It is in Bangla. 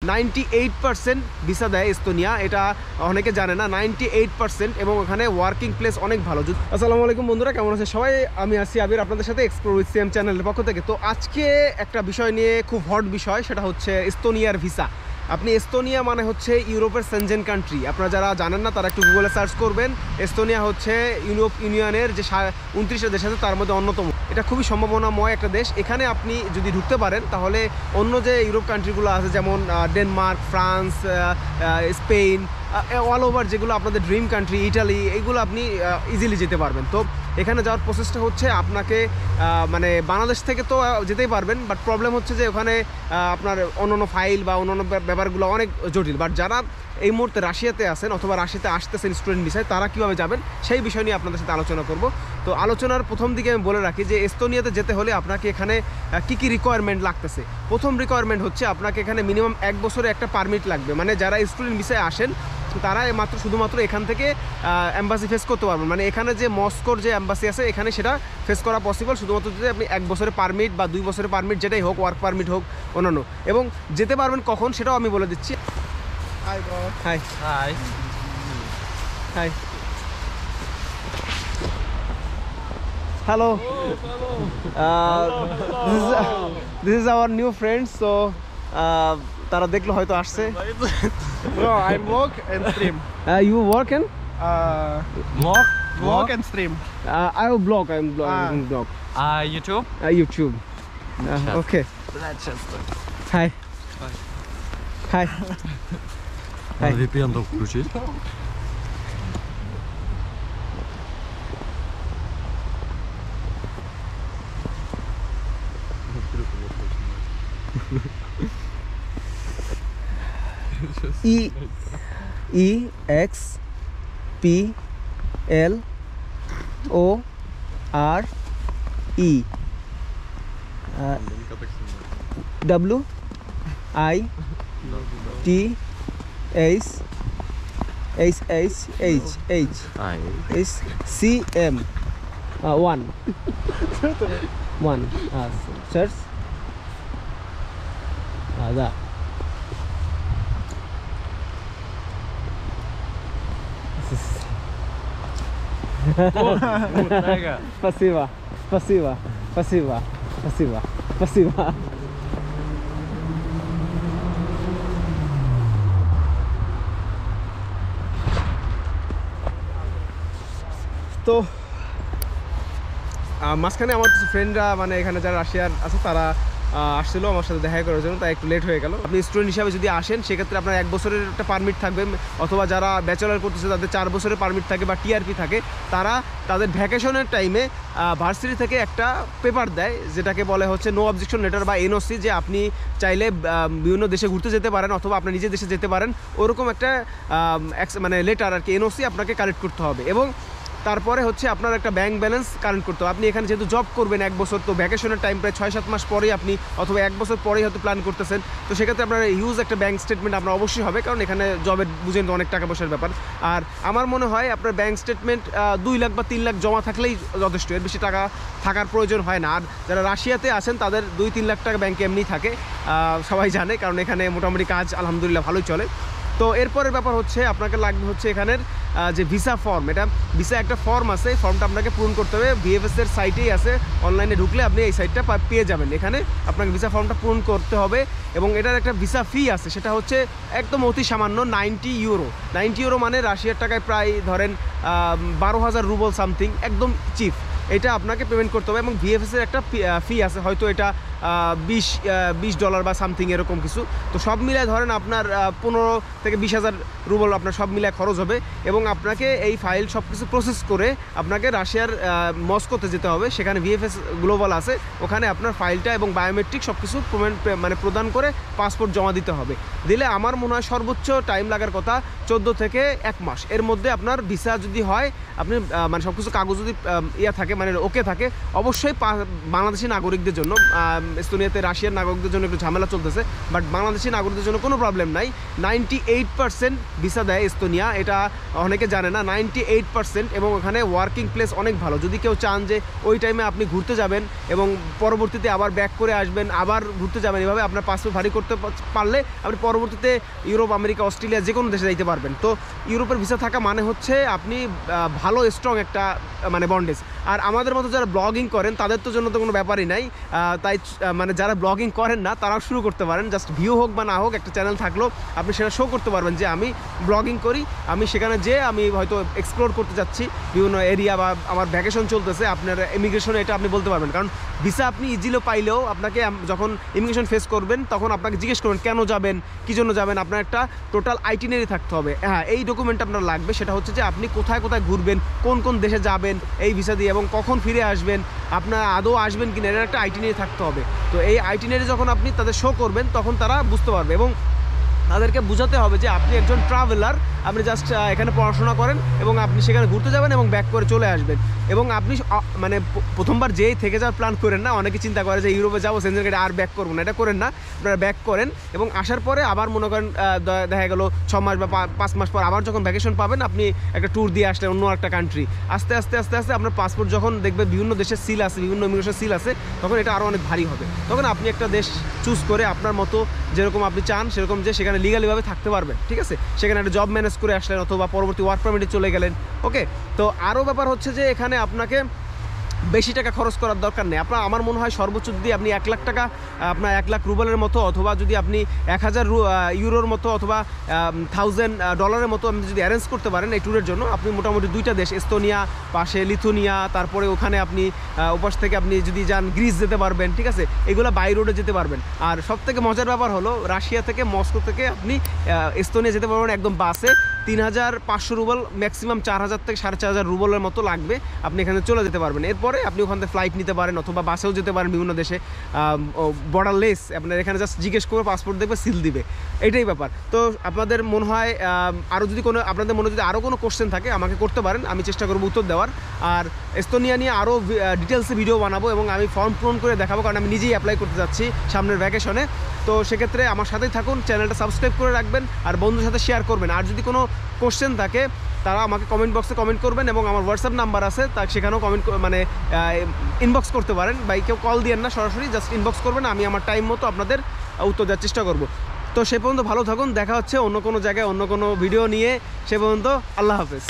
98% ভিসা দেয় এস্তোনিয়া, এটা অনেকে জানে না। 98% এবং ওখানে ওয়ার্কিং প্লেস অনেক ভালো। আসসালামু আলাইকুম বন্ধুরা, কেমন আছে সবাই? আমি আছি আবির আপনাদের সাথে এক্সপ্লোর উইথ সিএম চ্যানেলের পক্ষ থেকে। তো আজকে একটা বিষয় নিয়ে, খুব হট বিষয়, সেটা হচ্ছে এস্তোনিয়ার ভিসা। আপনি এস্তোনিয়া মানে হচ্ছে ইউরোপের সেনজেন কান্ট্রি। আপনারা যারা জানেন না তারা একটু গুগলে সার্চ করবেন। এস্তোনিয়া হচ্ছে ইউরোপ ইউনিয়নের যে 29টা দেশ আছে তার মধ্যে অন্যতম। এটা খুবই সম্ভাবনাময় একটা দেশ। এখানে আপনি যদি ঢুকতে পারেন তাহলে অন্য যে ইউরোপ কান্ট্রিগুলো আছে যেমন Denmark, France, Spain, all over যেগুলো আপনাদের ড্রিম কান্ট্রি, ইটালি, এইগুলো আপনি ইজিলি যেতে পারবেন। তো এখানে যাওয়ার প্রসেসটা হচ্ছে আপনাকে মানে বাংলাদেশ থেকে তো যেতেই পারবেন, বাট প্রবলেম হচ্ছে যে ওখানে আপনার অন্যান্য ফাইল বা অন্যান্য ব্যাপারগুলো অনেক জটিল। বাট যারা এই মুহূর্তে রাশিয়াতে আছেন অথবা রাশিয়াতে আসতেছেন স্টুডেন্ট ভিসায়, তারা কীভাবে যাবেন সেই বিষয় নিয়ে আপনাদের সাথে আলোচনা করব। তো আলোচনার প্রথম দিকে আমি বলে রাখি যে এস্তোনিয়াতে যেতে হলে আপনাকে এখানে কী কী রিকোয়ারমেন্ট লাগতেছে। প্রথম রিকোয়ারমেন্ট হচ্ছে আপনাকে এখানে মিনিমাম 1 বছরে একটা পারমিট লাগবে। মানে যারা স্টুডেন্ট ভিসায় আসেন তারা শুধুমাত্র এখান থেকে অ্যাম্বাসি ফেস করতে পারবেন। মানে এখানে যে মস্কোর যে অ্যাম্বাসি আছে এখানে সেটা ফেস করা পসিবল শুধুমাত্র যদি আপনি 1 বছরের পারমিট বা 2 বছরের পারমিট যেটাই হোক, ওয়ার্ক পারমিট হোক অন্যান্য। এবং যেতে পারবেন কখন সেটাও আমি বলে দিচ্ছি। Hi bro. High high hi hello. This is our new friends. So তারা দেখলো হয়তো আসছে। Bro, I work and stream. You work and Work and stream. I will blog. I'm blog. YouTube? YouTube. Okay. Hi. Hi. Hi. VPN включить. EXPLORE WITHHHCM 1 search that. Спасибо. তো মাঝখানে আমার কিছু ফ্রেন্ডরা মানে এখানে যারা রাশিয়ার আছে তারা আসছিল আমার সাথে দেখা করার জন্য, তাই একটু লেট হয়ে গেল। আপনি স্টুডেন্ট হিসাবে যদি আসেন সেক্ষেত্রে আপনার 1 বছরের একটা পারমিট থাকবে, অথবা যারা ব্যাচেলার করতেছে তাদের 4 বছরের পারমিট থাকে বা টিআরপি থাকে। তারা তাদের ভ্যাকেশনের টাইমে ভার্সিটি থেকে একটা পেপার দেয় যেটাকে বলে হচ্ছে নো অবজেকশন লেটার বা এনওসি, যে আপনি চাইলে বিভিন্ন দেশে ঘুরতে যেতে পারেন অথবা আপনার নিজের দেশে যেতে পারেন। ওরকম একটা মানে লেটার আর কি, এনওসি আপনাকে কালেক্ট করতে হবে। এবং তারপরে হচ্ছে আপনার একটা ব্যাংক ব্যালেন্স কারেন্ট করতে হবে। আপনি এখানে যেহেতু জব করবেন 1 বছর, তো ভ্যাকেশনের টাইম প্রায় 6-7 মাস পরেই আপনি, অথবা 1 বছর পরেই হয়তো প্ল্যান করতেছেন, তো সেক্ষেত্রে আপনার হিউজ একটা ব্যাংক স্টেটমেন্ট আপনার অবশ্যই হবে, কারণ এখানে জবের বুঝেন তো অনেক টাকা পয়সার ব্যাপার। আর আমার মনে হয় আপনার ব্যাংক স্টেটমেন্ট 2 লাখ বা 3 লাখ জমা থাকলেই যথেষ্ট, এর বেশি টাকা থাকার প্রয়োজন হয় না। আর যারা রাশিয়াতে আছেন তাদের 2-3 লাখ টাকা ব্যাংকে এমনি থাকে, সবাই জানে, কারণ এখানে মোটামুটি কাজ আলহামদুলিল্লাহ ভালোই চলে। তো এরপরের ব্যাপার হচ্ছে আপনাকে লাগবে হচ্ছে এখানের যে ভিসা ফর্ম। এটা ভিসা একটা ফর্ম আছে, এই ফর্মটা আপনাকে পূরণ করতে হবে। ভিএফএসের সাইটেই আছে, অনলাইনে ঢুকলে আপনি এই সাইটটা পেয়ে যাবেন। এখানে আপনাকে ভিসা ফর্মটা পূরণ করতে হবে এবং এটার একটা ভিসা ফি আছে, সেটা হচ্ছে একদম অতি সামান্য 90 ইউরো। 90 ইউরো মানে রাশিয়ার টাকায় প্রায় ধরেন 12,000 রুবল সামথিং, একদম চিপ। এটা আপনাকে পেমেন্ট করতে হবে এবং ভিএফএসের একটা ফি আছে, হয়তো এটা $20 বা সামথিং এরকম কিছু। তো সব মিলায় ধরেন আপনার 15 থেকে 20,000 রুবল আপনার সব মিলায় খরচ হবে। এবং আপনাকে এই ফাইল সব কিছু প্রসেস করে আপনাকে রাশিয়ার মস্কোতে যেতে হবে, সেখানে ভিএফএস গ্লোবাল আছে, ওখানে আপনার ফাইলটা এবং বায়োমেট্রিক সব কিছু মানে প্রদান করে পাসপোর্ট জমা দিতে হবে। দিলে আমার মনে হয় সর্বোচ্চ টাইম লাগার কথা 14 থেকে 1 মাস। এর মধ্যে আপনার ভিসা যদি হয়, আপনি মানে সব কিছু কাগজ যদি থাকে মানে ওকে থাকে, অবশ্যই বাংলাদেশি নাগরিকদের জন্য এস্তোনিয়াতে রাশিয়ার নাগরিকদের জন্য একটু ঝামেলা চলতেছে, বাট বাংলাদেশি নাগরিকদের জন্য কোনো প্রবলেম নাই। 98% ভিসা দেয় এস্তোনিয়া, এটা অনেকে জানে না। 98% এবং ওখানে ওয়ার্কিং প্লেস অনেক ভালো। যদি কেউ চান যে ওই টাইমে আপনি ঘুরতে যাবেন এবং পরবর্তীতে আবার ব্যাক করে আসবেন, আবার ঘুরতে যাবেন, এভাবে আপনার পাসপোর্ট ভারী করতে পারলে আপনি পরবর্তীতে ইউরোপ, আমেরিকা, অস্ট্রেলিয়া যে কোনো দেশে যাইতে পারবেন। তো ইউরোপের ভিসা থাকা মানে হচ্ছে আপনি ভালো স্ট্রং একটা মানে বন্ডেজ। আর আমাদের মতো যারা ব্লগিং করেন তাদের তো জন্য তো কোনো ব্যাপারই নাই, তাই মানে যারা ব্লগিং করেন না তারাও শুরু করতে পারেন। জাস্ট ভিউ হোক বা না হোক, একটা চ্যানেল থাকলেও আপনি সেটা শো করতে পারবেন যে আমি ব্লগিং করি, আমি সেখানে যেয়ে আমি হয়তো এক্সপ্লোর করতে যাচ্ছি বিভিন্ন এরিয়া, বা আমার ভ্যাকেশন চলতেছে। আপনার ইমিগ্রেশনে এটা আপনি বলতে পারবেন, কারণ ভিসা আপনি ইজিলি পাইলেও আপনাকে যখন ইমিগ্রেশন ফেস করবেন তখন আপনাকে জিজ্ঞেস করবেন কেন যাবেন, কী জন্য যাবেন। আপনার একটা টোটাল আইটিনারি থাকতে হবে। হ্যাঁ, এই ডকুমেন্ট আপনার লাগবে, সেটা হচ্ছে যে আপনি কোথায় কোথায় ঘুরবেন, কোন কোন দেশে যাবেন এই ভিসা দিয়ে, এবং কখন ফিরে আসবেন, আপনার আদৌ আসবেন কিনা, এর একটা আইটিনারি থাকতে হবে। তো এই আইটিনারি যখন আপনি তাদের শো করবেন তখন তারা বুঝতে পারবে, এবং তাদেরকে বোঝাতে হবে যে আপনি একজন ট্রাভেলার, আপনি জাস্ট এখানে পড়াশোনা করেন এবং আপনি সেখানে ঘুরতে যাবেন এবং ব্যাক করে চলে আসবেন। এবং আপনি মানে প্রথমবার যেই থেকে যাওয়ার প্ল্যান করেন না, অনেকে চিন্তা করে যে ইউরোপে যাবো সেন্সের গাড়ি আর ব্যাক করবো না, এটা করেন না। আপনারা ব্যাক করেন এবং আসার পরে আবার মনে করেন দেখা গেলো 6 মাস বা 5 মাস পর আবার যখন ভ্যাকেশন পাবেন, আপনি একটা ট্যুর দিয়ে আসলেন অন্য একটা কান্ট্রি। আস্তে আস্তে আস্তে আস্তে আপনার পাসপোর্ট যখন দেখবে বিভিন্ন দেশের সিল আছে, বিভিন্ন ইমিগ্রেশন সিল আছে, তখন এটা আরও অনেক ভারী হবে। তখন আপনি একটা দেশ চুজ করে আপনার মতো যেরকম আপনি চান সেরকম যে সেখানে লিগালিভাবে থাকতে পারবেন, ঠিক আছে। সেখানে একটা জব ম্যানেজ করে আসলেন অথবা পরবর্তী ওয়ার্ক পারমিটে চলে গেলেন। ওকে, তো আরও ব্যাপার হচ্ছে যে এখানে আপনাকে বেশি টাকা খরচ করার দরকার নেই। আপনার আমার মনে হয় সর্বোচ্চ যদি আপনি 1 লাখ টাকা, আপনার 1 লাখ রুবেলের মতো, অথবা যদি আপনি 1000 ইউরোর মতো, অথবা $1000 মতো আপনি যদি অ্যারেঞ্জ করতে পারেন এই ট্যুরের জন্য, আপনি মোটামুটি 2টা দেশ, এস্তোনিয়া পাশে, লিথুনিয়া, তারপরে ওখানে আপনি ওপাশ থেকে আপনি যদি যান গ্রিস যেতে পারবেন, ঠিক আছে। এগুলো বাই রোডে যেতে পারবেন। আর সবথেকে মজার ব্যাপার হলো রাশিয়া থেকে, মস্কো থেকে আপনি এস্তোনিয়া যেতে পারবেন একদম বাসে। 3500 রুবেল, ম্যাক্সিমাম 4000 থেকে 4500 রুবেলের মতো লাগবে, আপনি এখানে চলে যেতে পারবেন। এরপরে আপনি ওখান থেকে ফ্লাইট নিতে পারেন অথবা বাসেও যেতে পারেন বিভিন্ন দেশে, বর্ডারলেস। আপনার এখানে জাস্ট জিজ্ঞেস করে পাসপোর্ট দেখবে, সিল দিবে, এটাই ব্যাপার। তো আপনাদের মনে হয় আরও যদি কোনো, আপনাদের মনে যদি আরও কোনো কোশ্চেন থাকে আমাকে করতে পারেন, আমি চেষ্টা করবো উত্তর দেওয়ার। আর এস্তোনিয়া নিয়ে আরও ডিটেলসে ভিডিও বানাবো এবং আমি ফর্ম পূরণ করে দেখাবো, কারণ আমি নিজেই অ্যাপ্লাই করতে যাচ্ছি সামনের ভ্যাকেশনে। তো সেক্ষেত্রে আমার সাথেই থাকুন, চ্যানেলটা সাবস্ক্রাইব করে রাখবেন আর বন্ধুদের সাথে শেয়ার করবেন। আর যদি কোনো কোশ্চেন থাকে তারা আমাকে কমেন্ট বক্সে কমেন্ট করবেন, এবং আমার হোয়াটসঅ্যাপ নাম্বার আছে, তা সেখানেও কমেন্ট মানে ইনবক্স করতে পারেন। বা কেউ কল দিয়েন না, সরাসরি জাস্ট ইনবক্স করবেন, আমি আমার টাইম মতো আপনাদের উত্তর দেওয়ার চেষ্টা করব। তো সে পর্যন্ত ভালো থাকুন, দেখা হচ্ছে অন্য কোনো জায়গায় অন্য কোনো ভিডিও নিয়ে। সে পর্যন্ত আল্লাহ হাফেজ।